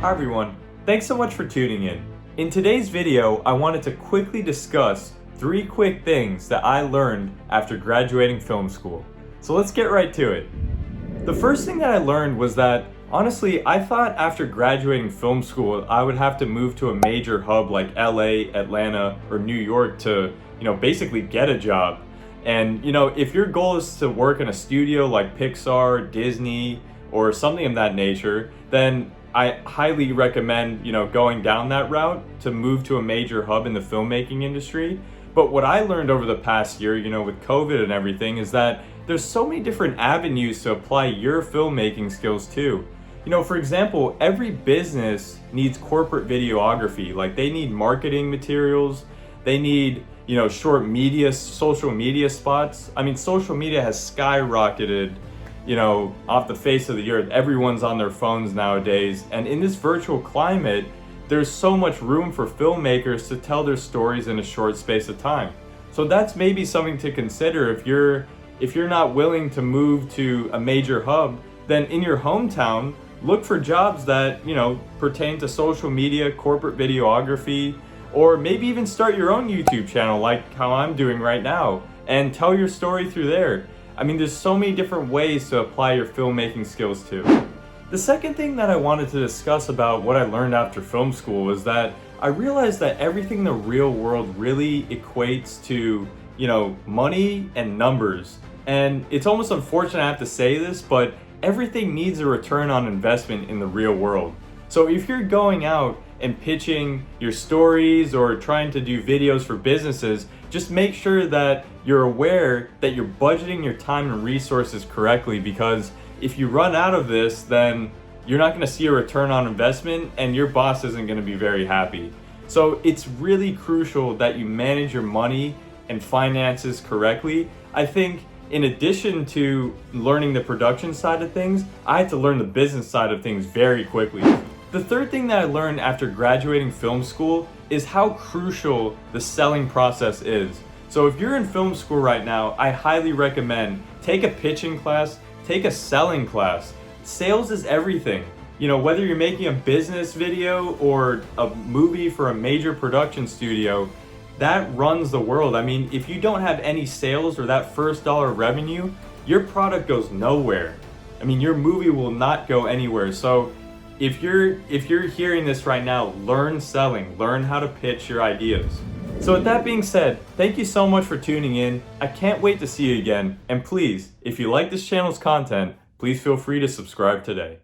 Hi everyone, thanks so much for tuning in. In today's video, I wanted to quickly discuss 3 quick things that I learned after graduating film school. So let's get right to it. The first thing that I learned was that, honestly, I thought after graduating film school, I would have to move to a major hub like LA, Atlanta, or New York to, basically get a job. And, if your goal is to work in a studio like Pixar, Disney, or something of that nature, then I highly recommend, going down that route to move to a major hub in the filmmaking industry. But what I learned over the past year, with COVID and everything, is that there's so many different avenues to apply your filmmaking skills too. For example, every business needs corporate videography. Like they need marketing materials, they need, short media, social media spots. I mean, social media has skyrocketed off the face of the earth. Everyone's on their phones nowadays. And in this virtual climate, there's so much room for filmmakers to tell their stories in a short space of time. So that's maybe something to consider if you're not willing to move to a major hub, then in your hometown, look for jobs that, pertain to social media, corporate videography, or maybe even start your own YouTube channel like how I'm doing right now and tell your story through there. I mean, there's so many different ways to apply your filmmaking skills to. The second thing that I wanted to discuss about what I learned after film school was that I realized that everything in the real world really equates to, money and numbers. And it's almost unfortunate I have to say this, but everything needs a return on investment in the real world. So if you're going out and pitching your stories or trying to do videos for businesses, just make sure that you're aware that you're budgeting your time and resources correctly, because if you run out of this, then you're not going to see a return on investment and your boss isn't going to be very happy. So it's really crucial that you manage your money and finances correctly. I think in addition to learning the production side of things, I had to learn the business side of things very quickly. The third thing that I learned after graduating film school is how crucial the selling process is. So if you're in film school right now, I highly recommend take a pitching class, take a selling class. Sales is everything. Whether you're making a business video or a movie for a major production studio, that runs the world. I mean, if you don't have any sales or that first dollar revenue, your product goes nowhere. I mean, your movie will not go anywhere. So if you're hearing this right now, learn selling, learn how to pitch your ideas. So with that being said, thank you so much for tuning in. I can't wait to see you again. And please, if you like this channel's content, please feel free to subscribe today.